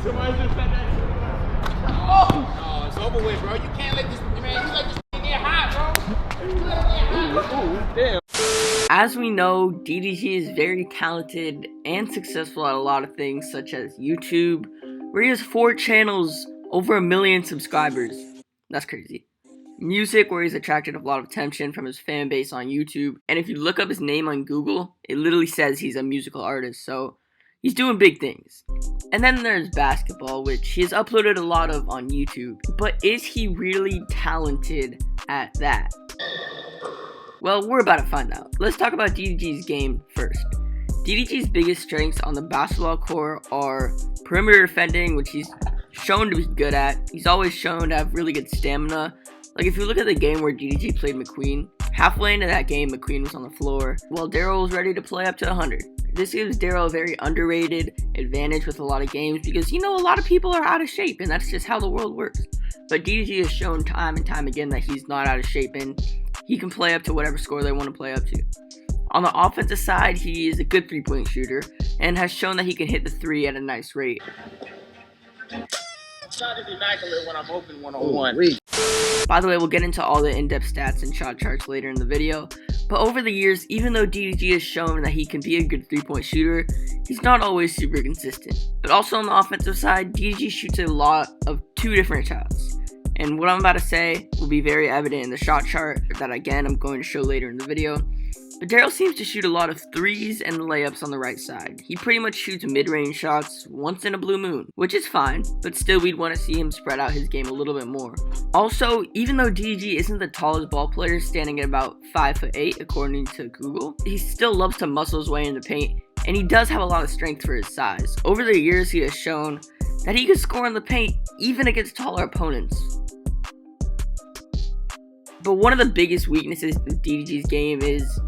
Somebody just said that. Oh! No, it's over with, bro. You can't let this, man, you let this get hot, bro. You let it get hot. Damn. As we know, DDG is very talented and successful at a lot of things, such as YouTube, where he has 4 channels, over 1 million subscribers. That's crazy. Music, where he's attracted a lot of attention from his fan base on YouTube, and if you look up his name on Google, it literally says he's a musical artist, so he's doing big things. And then there's basketball, which he has uploaded a lot of on YouTube, but is he really talented at that? Well, we're about to find out. Let's talk about DDG's game first. DDG's biggest strengths on the basketball court are perimeter defending, which he's shown to be good at. He's always shown to have really good stamina. Like, if you look at the game where DDG played McQueen, halfway into that game, McQueen was on the floor, while Daryl was ready to play up to 100. This gives Daryl a very underrated advantage with a lot of games because, you know, a lot of people are out of shape, and that's just how the world works. But DDG has shown time and time again that he's not out of shape, and he can play up to whatever score they want to play up to. On the offensive side, he is a good 3-point shooter, and has shown that he can hit the 3 at a nice rate. Shot is immaculate when I'm open one-on-one. By the way, we'll get into all the in-depth stats and shot charts later in the video, but over the years, even though DDG has shown that he can be a good 3-point shooter, he's not always super consistent. But also on the offensive side, DDG shoots a lot of 2 different shots. And what I'm about to say will be very evident in the shot chart that, again, I'm going to show later in the video. But Daryl seems to shoot a lot of 3s and layups on the right side. He pretty much shoots mid-range shots once in a blue moon, which is fine, but still we'd want to see him spread out his game a little bit more. Also, even though DDG isn't the tallest ball player, standing at about 5'8" according to Google, he still loves to muscle his way in the paint, and he does have a lot of strength for his size. Over the years, he has shown that he can score in the paint even against taller opponents. But one of the biggest weaknesses of DDG's game is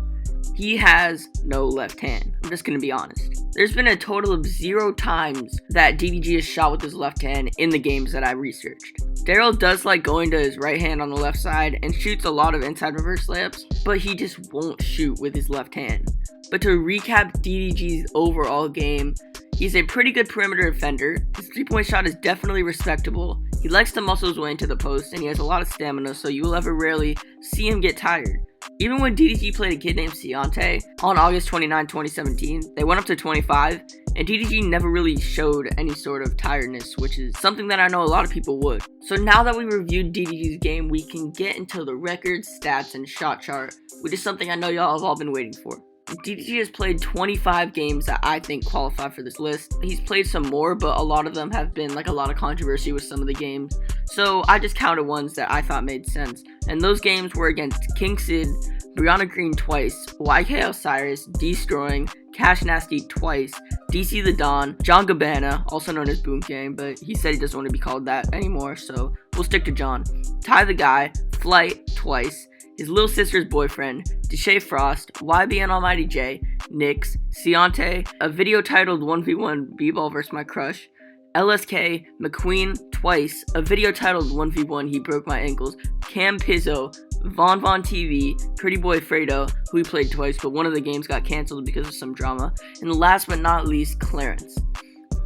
he has no left hand. I'm just going to be honest. There's been a total of 0 times that DDG has shot with his left hand in the games that I researched. Daryl does like going to his right hand on the left side and shoots a lot of inside reverse layups, but he just won't shoot with his left hand. But to recap DDG's overall game, he's a pretty good perimeter defender. His 3-point shot is definitely respectable. He likes to muscle his way into the post, and he has a lot of stamina, so you will ever rarely see him get tired. Even when DDG played a kid named Ciante on August 29, 2017, they went up to 25, and DDG never really showed any sort of tiredness, which is something that I know a lot of people would. So now that we reviewed DDG's game, we can get into the records, stats, and shot chart, which is something I know y'all have all been waiting for. DDG has played 25 games that I think qualify for this list. He's played some more, but a lot of them have been like a lot of controversy with some of the games. So I just counted ones that I thought made sense. And those games were against King Sid, Brianna Green twice, YK Osiris, Destroying, Cash Nasty twice, DC the Don, John Gabbana, also known as Boom Gang, but he said he doesn't want to be called that anymore, so we'll stick to John. Ty the Guy, Flight twice, his little sister's boyfriend, Deshae Frost, YBN Almighty J, Nyx, Ciante, a video titled 1v1 B-Ball vs My Crush, LSK, McQueen twice, a video titled 1v1 He Broke My Ankles, Cam Pizzo, Von TV, Pretty Boy Fredo, who he played twice, but one of the games got canceled because of some drama, and last but not least, Clarence.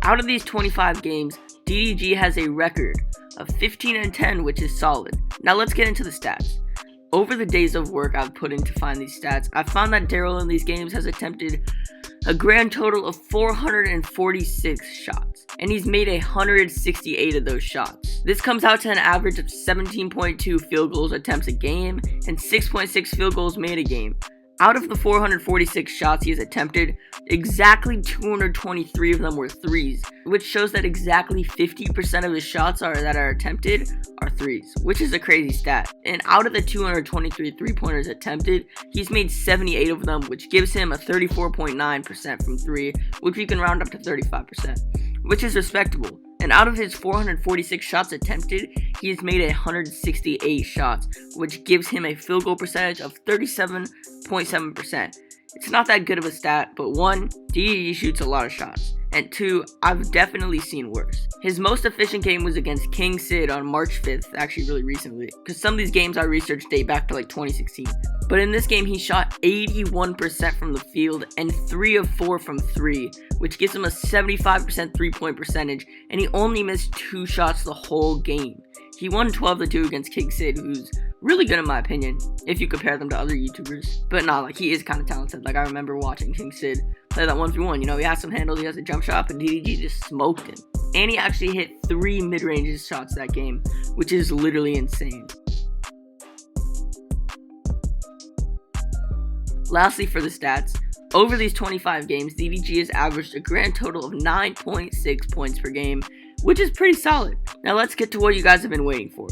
Out of these 25 games, DDG has a record of 15-10, which is solid. Now let's get into the stats. Over the days of work I've put in to find these stats, I found that Daryl in these games has attempted a grand total of 446 shots, and he's made 168 of those shots. This comes out to an average of 17.2 field goals attempts a game and 6.6 field goals made a game. Out of the 446 shots he has attempted, exactly 223 of them were 3s, which shows that exactly 50% of his shots that are attempted are 3s, which is a crazy stat. And out of the 223 3-pointers attempted, he's made 78 of them, which gives him a 34.9% from 3, which we can round up to 35%, which is respectable. And out of his 446 shots attempted, he has made 168 shots, which gives him a field goal percentage of 37.7%. It's not that good of a stat, but 1, DDG shoots a lot of shots, and 2, I've definitely seen worse. His most efficient game was against King Sid on March 5th, actually really recently, because some of these games I researched date back to like 2016. But in this game, he shot 81% from the field and 3 of 4 from 3, which gives him a 75% 3-point percentage, and he only missed 2 shots the whole game. He won 12-2 against King Sid, who's really good in my opinion, if you compare them to other YouTubers. But nah, like, he is kind of talented. Like, I remember watching King Sid play that 1v1. You know, he has some handles, he has a jump shot, but DDG just smoked him. And he actually hit 3 mid-range shots that game, which is literally insane. Lastly, for the stats, over these 25 games, DDG has averaged a grand total of 9.6 points per game, which is pretty solid. Now let's get to what you guys have been waiting for.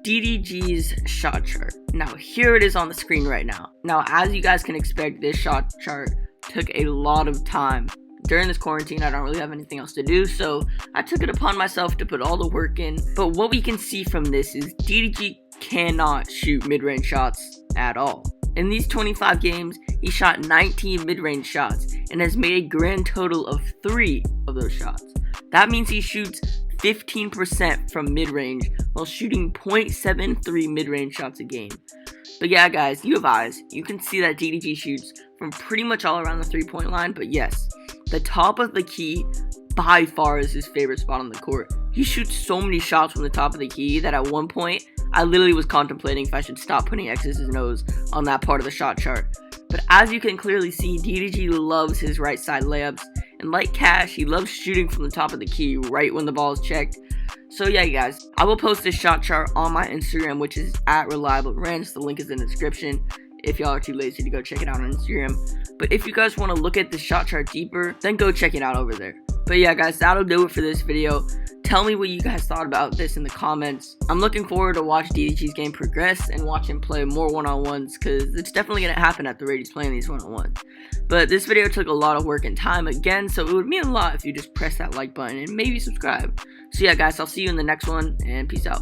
DDG's shot chart. Now here it is on the screen right now. Now, as you guys can expect, this shot chart took a lot of time. During this quarantine, I don't really have anything else to do, so I took it upon myself to put all the work in. But what we can see from this is DDG cannot shoot mid-range shots at all. In these 25 games, he shot 19 mid-range shots and has made a grand total of 3 of those shots. That means he shoots 15% from mid-range while shooting 0.73 mid-range shots a game. But yeah, guys, you have eyes. You can see that DDG shoots from pretty much all around the 3-point line, but yes, the top of the key by far is his favorite spot on the court. He shoots so many shots from the top of the key that at one point, I literally was contemplating if I should stop putting X's and O's on that part of the shot chart. But as you can clearly see, DDG loves his right side layups, and like Cash, he loves shooting from the top of the key right when the ball is checked. So yeah, guys, I will post this shot chart on my Instagram, which is @ReliableRants. The link is in the description if y'all are too lazy to go check it out on Instagram. But if you guys want to look at the shot chart deeper, then go check it out over there. But yeah, guys, that'll do it for this video. Tell me what you guys thought about this in the comments. I'm looking forward to watch DDG's game progress and watch him play more one-on-ones, because it's definitely going to happen at the rate he's playing these one-on-ones. But this video took a lot of work and time again, so it would mean a lot if you just press that like button and maybe subscribe. So yeah, guys, I'll see you in the next one, and peace out.